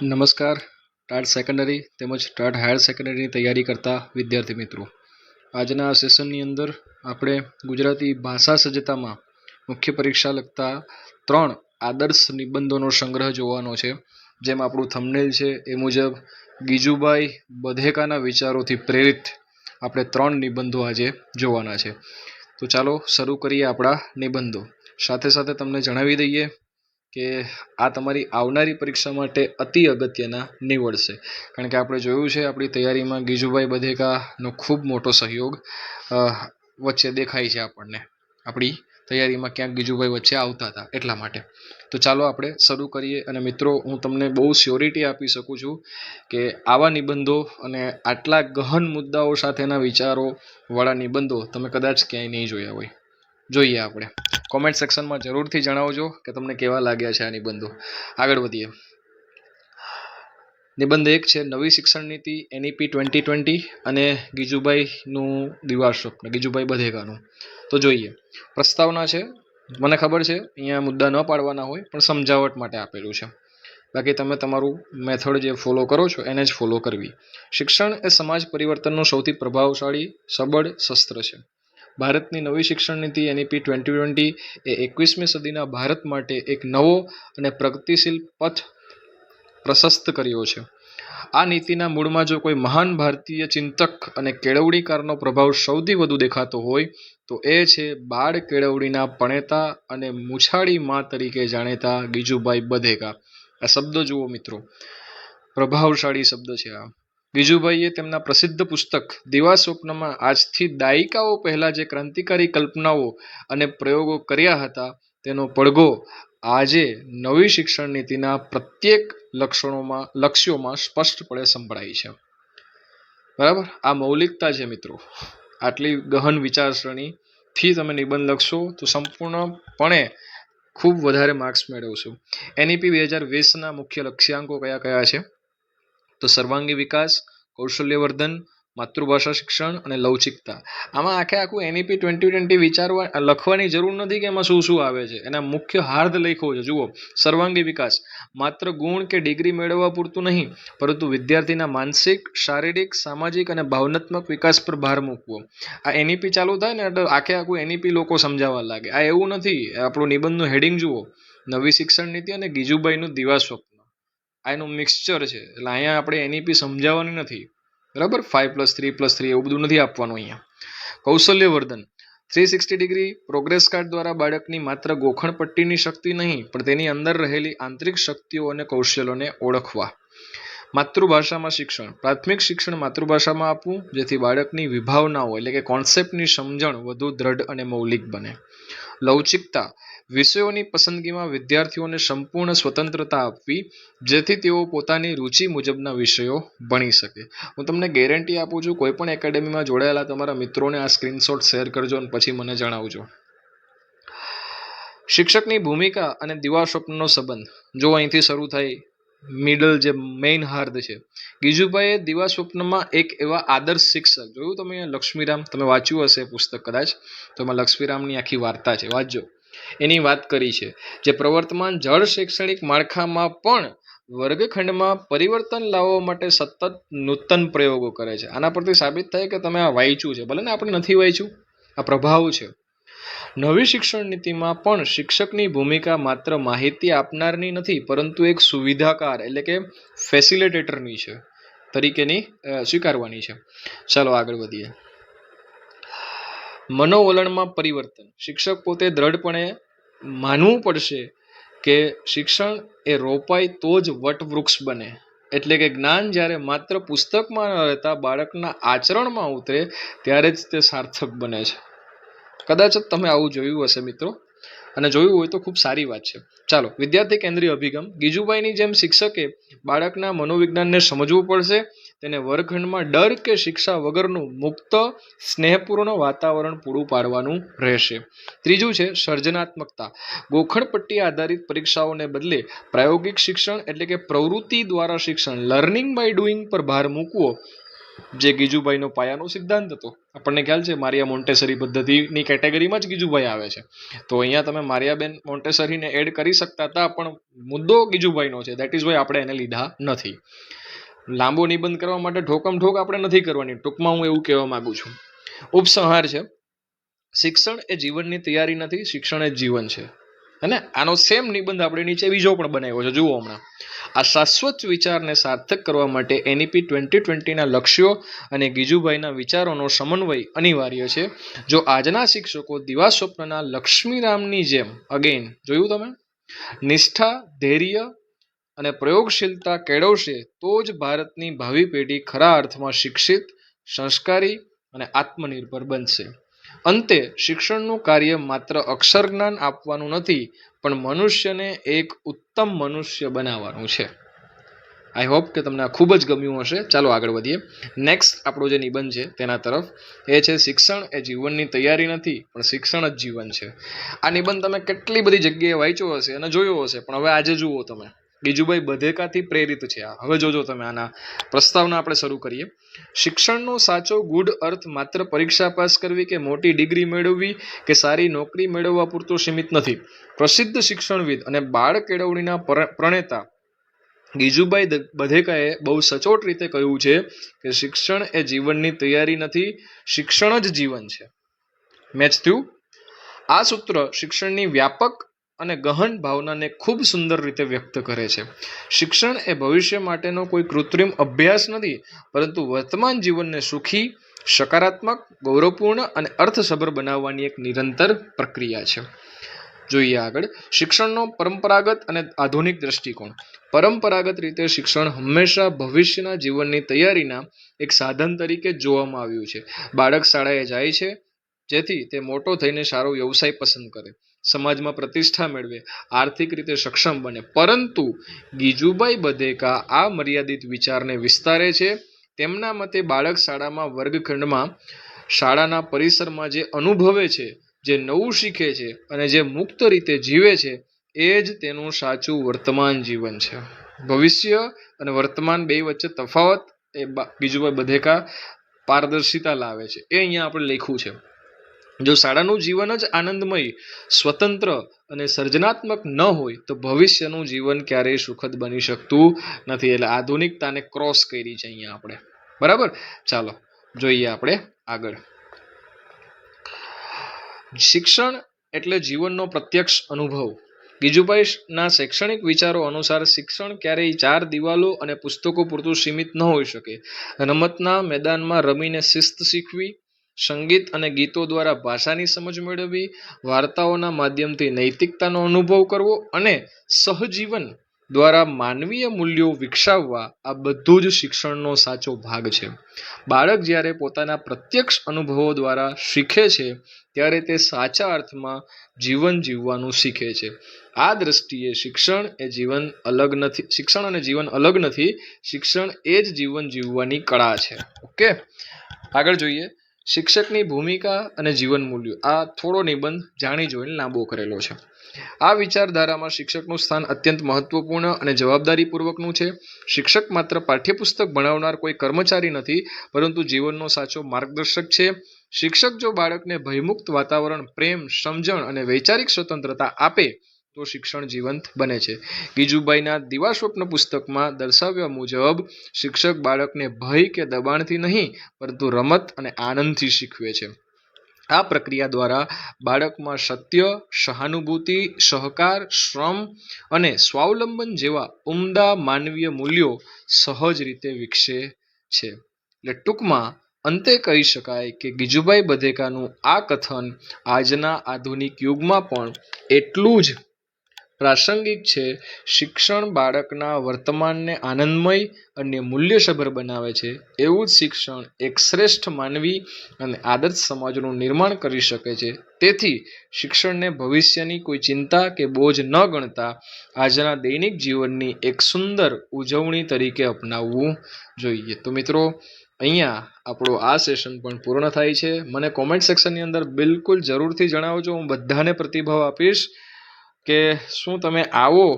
નમસ્કાર TAT secondary તેમજ TAT higher સેકન્ડરીની તૈયારી કરતા વિદ્યાર્થી મિત્રો, આજના આ સેશનની અંદર આપણે ગુજરાતી ભાષા સજ્જતામાં મુખ્ય પરીક્ષા લગતા 3 આદર્શ નિબંધોનો સંગ્રહ જોવાનો છે. જેમ આપણું થંબનેલ છે એ મુજબ ગીજુભાઈ બધેકાના વિચારોથી પ્રેરિત આપણે 3 નિબંધો આજે જોવાના છે. તો ચાલો શરૂ કરીએ આપણા નિબંધો. સાથે સાથે તમને જણાવી દઈએ કે આ તમારી આવનારી પરીક્ષા માટે અતિ અગત્યના નીવડશે, કારણ કે આપણે જોયું છે આપણી તૈયારીમાં ગીજુભાઈ બધેકાનો ખૂબ મોટો સહયોગ વચ્ચે દેખાય છે. આપણને આપણી તૈયારીમાં ક્યાંક ગીજુભાઈ વચ્ચે આવતા હતા એટલા માટે. તો ચાલો આપણે શરૂ કરીએ. અને મિત્રો, હું તમને બહુ સ્યોરિટી આપી શકું છું કે આવા નિબંધો અને આટલા ગહન મુદ્દાઓ સાથેના વિચારો વાળા નિબંધો તમે કદાચ ક્યાંય નહીં જોયા હોય. જોઈએ આપણે. કોમેન્ટ સેક્શનમાં જરૂરથી જણાવજો કે તમને કેવા લાગ્યા છે આ નિબંધો. આગળ વધીએ. નિબંધ 1 છે નવી શિક્ષણ નીતિ NEP 2020 અને ગીજુભાઈનું દિવાર સ્વપ્ન, ગીજુભાઈ બધેકાનું. તો જોઈએ. પ્રસ્તાવના છે. મને ખબર છે અહીંયા મુદ્દા ન પાડવાના હોય, પણ સમજાવટ માટે આપેલું છે. બાકી તમે તમારું મેથડ જે ફોલો કરો છો એને જ ફોલો કરવી. શિક્ષણ એ સમાજ પરિવર્તનનું સૌથી પ્રભાવશાળી સબળ શસ્ત્ર છે. ભારતની નવી શિક્ષણ નીતિ NEP 2020 એ 21મી સદીના ભારત માટે એક નવો અને પ્રગતિશીલ પથ પ્રશસ્ત કર્યો છે. આ નીતિના મૂળમાં જો કોઈ મહાન ભારતીય ચિંતક અને કેળવણીકારનો પ્રભાવ સૌથી વધુ દેખાતો હોય તો એ છે બાળ કેળવણીના પણેતા અને મૂછાળી માં તરીકે જાણીતા ગીજુભાઈ બધેકા. આ શબ્દ જુઓ મિત્રો, પ્રભાવશાળી શબ્દ છે આ. ગીજુભાઈએ તેમના પ્રસિદ્ધ પુસ્તક દિવા સ્વપ્નમાં આજથી દાયકાઓ પહેલા જે ક્રાંતિકારી કલ્પનાઓ અને પ્રયોગો કર્યા હતા તેનો પડઘો આજે નવી શિક્ષણ નીતિના પ્રત્યેક લક્ષ્યોમાં સ્પષ્ટપણે સંભળાય છે. બરાબર, આ મૌલિકતા છે મિત્રો. આટલી ગહન વિચારસરણીથી તમે નિબંધ લખશો તો સંપૂર્ણપણે ખૂબ વધારે માર્ક્સ મેળવશો. NEP 2020ના મુખ્ય લક્ષ્યાંકો કયા કયા છે? તો સર્વાંગી વિકાસ, કૌશલ્યવર્ધન, માતૃભાષા શિક્ષણ અને લવચિકતા. આમાં આખું NEP 2020 લખવાની જરૂર નથી કે એમાં શું શું આવે છે. એના મુખ્ય હાર્દ લખ્યો છે. જુઓ, સર્વાંગી વિકાસ માત્ર ગુણ કે ડિગ્રી મેળવવા પૂરતું નહીં, પરંતુ વિદ્યાર્થીના માનસિક, શારીરિક, સામાજિક અને ભાવનાત્મક વિકાસ પર ભાર મૂકવો. આ NEP ચાલુ થાય ને એટલે આખું NEP લોકો સમજાવવા લાગે. આ એવું નથી. આપણું નિબંધનું હેડિંગ જુઓ, નવી શિક્ષણ નીતિ અને ગીજુભાઈનું દિવા સ્વપ્ન. આ એનું મિક્સચર છે. એટલે અહીંયા આપણે NEP સમજાવવાની નથી. બરાબર, 5+3+3 એવું બધું નથી આપવાનું અહીંયા. કૌશલ્યવર્ધન 360 ડિગ્રી પ્રોગ્રેસ કાર્ડ દ્વારા બાળકની માત્ર ગોખણ પટ્ટીની શક્તિ નહીં, પણ તેની અંદર રહેલી આંતરિક શક્તિઓ અને કૌશલ્યોને ઓળખવા. માતૃભાષામાં શિક્ષણ, પ્રાથમિક શિક્ષણ માતૃભાષામાં આપવું, જેથી બાળકની વિભાવનાઓ એટલે કે કોન્સેપ્ટની સમજણ વધુ દ્રઢ અને મૌલિક બને. લવચિકતા, વિષયોની પસંદગીમાં વિદ્યાર્થીઓને સંપૂર્ણ સ્વતંત્રતા આપવી, જેથી તેઓ પોતાની રુચિ મુજબના વિષયો ભણી શકે. હું તમને ગેરંટી આપું છું, કોઈ પણ એકેડેમીમાં જોડાયેલા તમારા મિત્રોને આ સ્ક્રીનશોટ શેર કરજો અને પછી મને જણાવજો. શિક્ષકની ભૂમિકા અને દિવા સ્વપ્નનો સંબંધ. જો અહીંથી શરૂ થાય, મિડલ જે મેઇન હાર્દ છે. ગીજુભાઈએ દિવા સ્વપ્નમાં એક એવા આદર્શ શિક્ષક જોયું. તમે લક્ષ્મીરામ, તમે વાંચ્યું હશે પુસ્તક કદાચ, તો એમાં લક્ષ્મીરામની આખી વાર્તા છે, વાંચજો. એની વાત કરી છે, જે પ્રવર્તમાન જળ શૈક્ષણિક માળખામાં પણ વર્ગખંડમાં પરિવર્તન લાવવા માટે સતત નૂતન પ્રયોગો કરે છે. આના પરથી સાબિત થાય કે તમે આ વાંચ્યું છે, ભલે ને આપણે નથી વાંચ્યું. આ પ્રભાવ છે. નવી શિક્ષણ નીતિમાં પણ શિક્ષકની ભૂમિકા માત્ર માહિતી આપનારની નથી, પરંતુ એક સુવિધાકાર એટલે કે ફેસિલિટેટરની છે તરીકેની સ્વીકારવાની છે. ચાલો આગળ વધીએ. મનોવલણમાં પરિવર્તન. શિક્ષક પોતે દ્રઢપણે માનવું પડશે કે શિક્ષણ એ રોપાય તો જ વટવૃક્ષ બને. એટલે કે જ્ઞાન જ્યારે માત્ર પુસ્તકમાં ન રહેતા બાળકના આચરણમાં ઉતરે ત્યારે જ તે સાર્થક બને છે. કદાચ તમે આવું જોયું હશે મિત્રો, અને જોયું હોય તો ખૂબ સારી વાત છે. ચાલો, વિદ્યાર્થી કેન્દ્રીય અભિગમ. ગીજુભાઈની જેમ શિક્ષકે બાળકના મનોવિજ્ઞાનને સમજવું પડશે. તેને વર્ગખંડમાં ડર કે શિક્ષા વગરનું મુક્ત, સ્નેહપૂર્ણ વાતાવરણ પૂરું પાડવાનું રહેશે. ત્રીજું છે સર્જનાત્મકતા. ગોખણપટ્ટી આધારિત પરીક્ષાઓને બદલે પ્રાયોગિક શિક્ષણ એટલે કે પ્રવૃત્તિ દ્વારા શિક્ષણ, લર્નિંગ બાય ડુઈંગ પર ભાર મૂકવો જે ગીજુભાઈનો પાયાનો સિદ્ધાંત હતો. આપણને ખ્યાલ છે મારિયા મોન્ટેસરી પદ્ધતિની કેટેગરીમાં જ ગીજુભાઈ આવે છે. તો અહીંયા તમે મારિયાબેન મોન્ટેસરીને એડ કરી શકતા હતા, પણ મુદ્દો ગીજુભાઈનો છે. દેટ ઇઝ વાય આપણે એને લીધા નથી. લાંબો નિબંધ કરવા માટે ઠોકમ ઠોક આપણે નથી કરવાની. ટૂંકમાં હું એવું કહેવા માંગુ છું. ઉપસંહાર છે, શિક્ષણ એ જીવનની તૈયારી નથી, શિક્ષણ એ જીવન છે. અને આનો સેમ નિબંધ આપણે નીચે બીજો પણ બનાવ્યો છે, જુઓ હમણાં. આ શાશ્વત વિચારને સાર્થક કરવા માટે NEP 2020ના લક્ષ્યો અને ગીજુભાઈના વિચારોનો સમન્વય અનિવાર્ય છે. જો આજના શિક્ષકો દિવા સ્વપ્નના લક્ષ્મીરામની જેમ, અગેન જોયું તમે, નિષ્ઠા, ધૈર્ય અને પ્રયોગશીલતા કેળવશે, તો જ ભારતની ભાવિ પેઢી ખરા અર્થમાં શિક્ષિત, સંસ્કારી અને આત્મનિર્ભર બનશે. અંતે શિક્ષણનું કાર્ય માત્ર અક્ષર જ્ઞાન આપવાનું નથી, પણ મનુષ્યને એક ઉત્તમ મનુષ્ય બનાવવાનું છે. આઈ હોપ કે તમને આ ખૂબ જ ગમ્યું હશે. ચાલો આગળ વધીએ. નેક્સ્ટ આપણો જે નિબંધ છે તેના તરફ, એ છે શિક્ષણ એ જીવનની તૈયારી નથી, પણ શિક્ષણ જ જીવન છે. આ નિબંધ તમે કેટલી બધી જગ્યાએ વાંચ્યો હશે અને જોયો હશે, પણ હવે આજે જુઓ તમે. ગીજુભાઈ બધેકાથી પ્રેરિત છે આ. હવે જોજો તમે આના પ્રસ્તાવના આપણે શરૂ કરીએ. શિક્ષણનો સાચો ગૂઢ અર્થ માત્ર પરીક્ષા પાસ કરવી કે મોટી ડિગ્રી મેળવવી કે સારી નોકરી મેળવવા પૂરતો સીમિત નથી. પ્રસિદ્ધ શિક્ષણવિદ અને બાળ કેળવણીના પ્રણેતા ગીજુભાઈ બધેકાએ બહુ સચોટ રીતે કહ્યું છે કે શિક્ષણ એ જીવનની તૈયારી નથી, શિક્ષણ જ જીવન છે. મેચ થયું? આ સૂત્ર શિક્ષણની વ્યાપક અને ગહન ભાવનાને ખૂબ સુંદર રીતે વ્યક્ત કરે છે. શિક્ષણ એ ભવિષ્ય માટેનો કોઈ કૃત્રિમ અભ્યાસ નથી, પરંતુ વર્તમાન જીવનને સુખી, સકારાત્મક, ગૌરવપૂર્ણ અને અર્થસભર બનાવવાની એક નિરંતર પ્રક્રિયા છે. જોઈએ આગળ. શિક્ષણનો પરંપરાગત અને આધુનિક દ્રષ્ટિકોણ. પરંપરાગત રીતે શિક્ષણ હંમેશા ભવિષ્યના જીવનની તૈયારીના એક સાધન તરીકે જોવામાં આવ્યું છે. બાળક શાળાએ જાય છે જેથી તે મોટો થઈને સારો વ્યવસાય પસંદ કરે, સમાજમાં પ્રતિષ્ઠા મેળવે, આર્થિક રીતે સક્ષમ બને. પરંતુ ગીજુભાઈ બધેકા આ મર્યાદિત વિચારને વિસ્તારે છે. તેમના મતે બાળક શાળામાં વર્ગખંડમાં, શાળાના પરિસરમાં જે અનુભવે છે, જે નવું શીખે છે અને જે મુક્ત રીતે જીવે છે, એ જ તેનું સાચું વર્તમાન જીવન છે. ભવિષ્ય અને વર્તમાન બે વચ્ચે તફાવત એ ગીજુભાઈ બધેકા પારદર્શિતા લાવે છે. એ અહીંયા આપણે લખ્યું છે. જો શાળાનું જીવન જ આનંદમય, સ્વતંત્ર અને સર્જનાત્મક ન હોય તો ભવિષ્યનું જીવન ક્યારેય સુખદ બની શકતું નથી. એટલે આધુનિકતાને ક્રોસ કરી છે અહીંયા આપણે. બરાબર? ચાલો જોઈએ આપણે આગળ. શિક્ષણ એટલે જીવનનો પ્રત્યક્ષ અનુભવ. ગીજુભાઈના શૈક્ષણિક વિચારો અનુસાર શિક્ષણ ક્યારેય 4 દિવાલો અને પુસ્તકો પૂરતું સીમિત ન હોઈ શકે. રમતના મેદાનમાં રમીને શિસ્ત શીખવી, સંગીત અને ગીતો દ્વારા ભાષાની સમજ મેળવવી, વાર્તાઓના માધ્યમથી નૈતિકતાનો અનુભવ કરવો અને સહજીવન દ્વારા માનવીય મૂલ્યો વિકસાવવા, આ બધું જ શિક્ષણનો સાચો ભાગ છે. બાળક જ્યારે પોતાના પ્રત્યક્ષ અનુભવો દ્વારા શીખે છે, ત્યારે તે સાચા અર્થમાં જીવન જીવવાનું શીખે છે. આ દ્રષ્ટિએ શિક્ષણ અને જીવન અલગ નથી. શિક્ષણ એ જ જીવન જીવવાની કળા છે. ઓકે, આગળ જોઈએ. શિક્ષકની ભૂમિકા અને જીવન મૂલ્યો. આ થોડો નિબંધ જાણી જોઈને લાંબો કરેલો છે. આ વિચારધારામાં શિક્ષકનું સ્થાન અત્યંત મહત્વપૂર્ણ અને જવાબદારીપૂર્વકનું છે. શિક્ષક માત્ર પાઠ્યપુસ્તક ભણાવનાર કોઈ કર્મચારી નથી, પરંતુ જીવનનો સાચો માર્ગદર્શક છે. શિક્ષક જો બાળકને ભયમુક્ત વાતાવરણ, પ્રેમ, સમજણ અને વૈચારિક સ્વતંત્રતા આપે તો શિક્ષણ જીવંત બને છે. ગીજુભાઈના દિવા સ્વપ્ન પુસ્તકમાં દર્શાવ્યા મુજબ શિક્ષક બાળકને ભય કે દબાણથી નહીં, પરંતુ રમત અને આનંદથી શીખવે છે. આ પ્રક્રિયા દ્વારા બાળકમાં સત્ય, સહાનુભૂતિ, સહકાર, શ્રમ અને સ્વાવલંબન જેવા ઉમદા માનવીય મૂલ્યો સહજ રીતે વિકસે છે. એટલે ટૂંકમાં અંતે કહી શકાય કે ગીજુભાઈ બધેકાનું આ કથન આજના આધુનિક યુગમાં પણ એટલું જ પ્રાસંગિક છે. શિક્ષણ બાળકના વર્તમાનને આનંદમય અને મૂલ્યસભર બનાવે છે. એવું જ શિક્ષણ એક શ્રેષ્ઠ માનવી અને આદર્શ સમાજનું નિર્માણ કરી શકે છે. તેથી શિક્ષણને ભવિષ્યની કોઈ ચિંતા કે બોજ ન ગણતા આજના દૈનિક જીવનની એક સુંદર ઉજવણી તરીકે અપનાવવું જોઈએ. તો મિત્રો, અહીંયા આપણો આ સેશન પણ પૂર્ણ થાય છે. મને કોમેન્ટ સેક્શનની અંદર બિલકુલ જરૂરથી જણાવજો. હું બધાને પ્રતિભાવ આપીશ કે શું તમે આવો